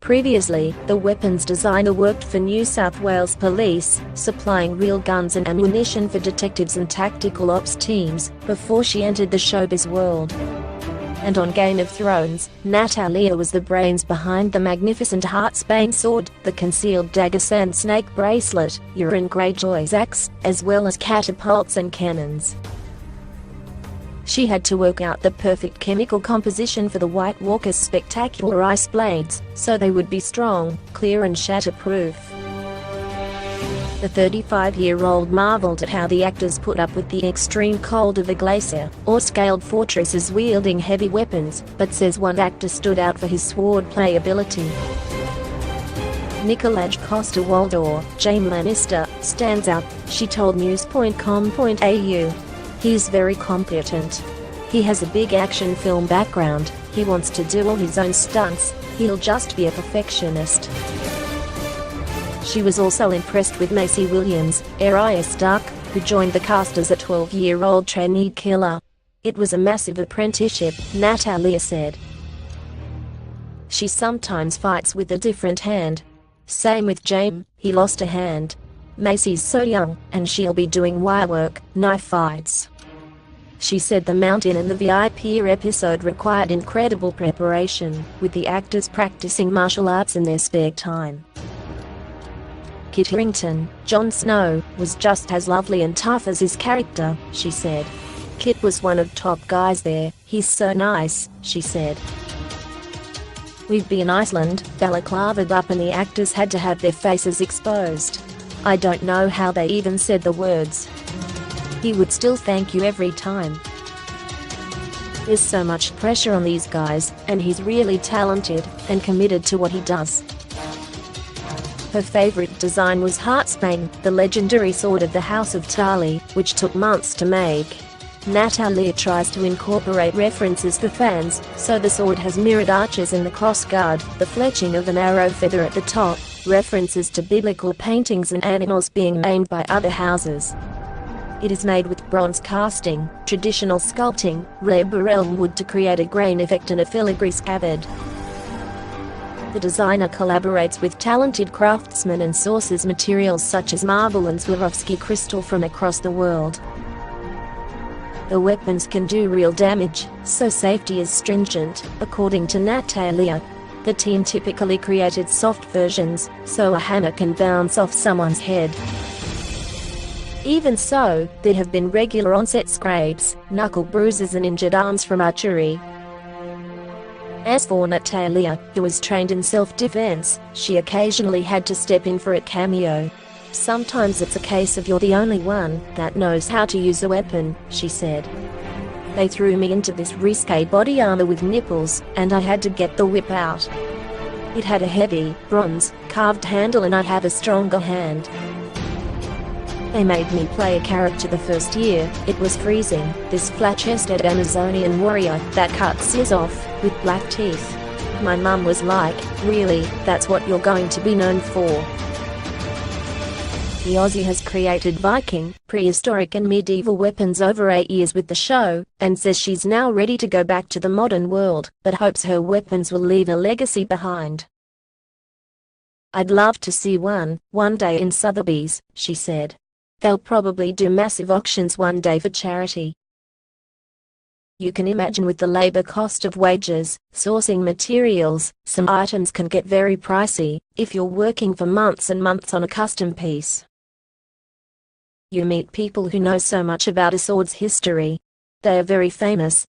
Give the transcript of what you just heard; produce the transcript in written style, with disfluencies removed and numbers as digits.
Previously, the weapons designer worked for New South Wales Police, supplying real guns and ammunition for detectives and tactical ops teams, before she entered the showbiz world. And on Game of Thrones, Natalia was the brains behind the magnificent Heartsbane sword, the concealed dagger sand snake bracelet, Euron Greyjoy's axe, as well as catapults and cannons. She had to work out the perfect chemical composition for the White Walker's spectacular ice blades, so they would be strong, clear and shatterproof. The 35-year-old marveled at how the actors put up with the extreme cold of a glacier, or scaled fortresses wielding heavy weapons, but says one actor stood out for his swordplay ability. Natalia Costa-Waldau, Jaime Lannister, stands out, she told news.com.au. He's very competent. He has a big action film background, he wants to do all his own stunts, he'll just be a perfectionist. She was also impressed with Maisie Williams, Arya Stark, who joined the cast as a 12-year-old trainee killer. It was a massive apprenticeship, Natalia said. She sometimes fights with a different hand. Same with Jaime, he lost a hand. Maisie's so young, and she'll be doing wire work, knife fights. She said the Mountain and the VIP episode required incredible preparation, with the actors practicing martial arts in their spare time. Kit Harington, Jon Snow, was just as lovely and tough as his character, she said. Kit was one of the top guys there, he's so nice, she said. We'd be in Iceland, balaclavaed up and the actors had to have their faces exposed. I don't know how they even said the words. He would still thank you every time. There's so much pressure on these guys, and he's really talented and committed to what he does. Her favorite design was Heartsbane, the legendary sword of the House of Tarly, which took months to make. Natalia tries to incorporate references for fans, so the sword has mirrored arches in the crossguard, the fletching of an arrow feather at the top, references to biblical paintings and animals being aimed by other houses. It is made with bronze casting, traditional sculpting, rare burrell wood to create a grain effect and a filigree scabbard. The designer collaborates with talented craftsmen and sources materials such as marble and Swarovski crystal from across the world. The weapons can do real damage, so safety is stringent, according to Natalia. The team typically created soft versions, so a hammer can bounce off someone's head. Even so, there have been regular on-set scrapes, knuckle bruises and injured arms from archery. As for Natalia, who was trained in self-defense, she occasionally had to step in for a cameo. Sometimes it's a case of you're the only one that knows how to use a weapon, she said. They threw me into this risque body armor with nipples, and I had to get the whip out. It had a heavy, bronze, carved handle and I have a stronger hand. They made me play a character the first year, it was freezing, this flat-chested Amazonian warrior that cuts ears off, with black teeth. My mum was like, really, that's what you're going to be known for? The Aussie has created Viking, prehistoric and medieval weapons over 8 years with the show, and says she's now ready to go back to the modern world, but hopes her weapons will leave a legacy behind. I'd love to see one day in Sotheby's, she said. They'll probably do massive auctions one day for charity. You can imagine with the labor cost of wages, sourcing materials, some items can get very pricey, if you're working for months and months on a custom piece. You meet people who know so much about a sword's history. They are very famous,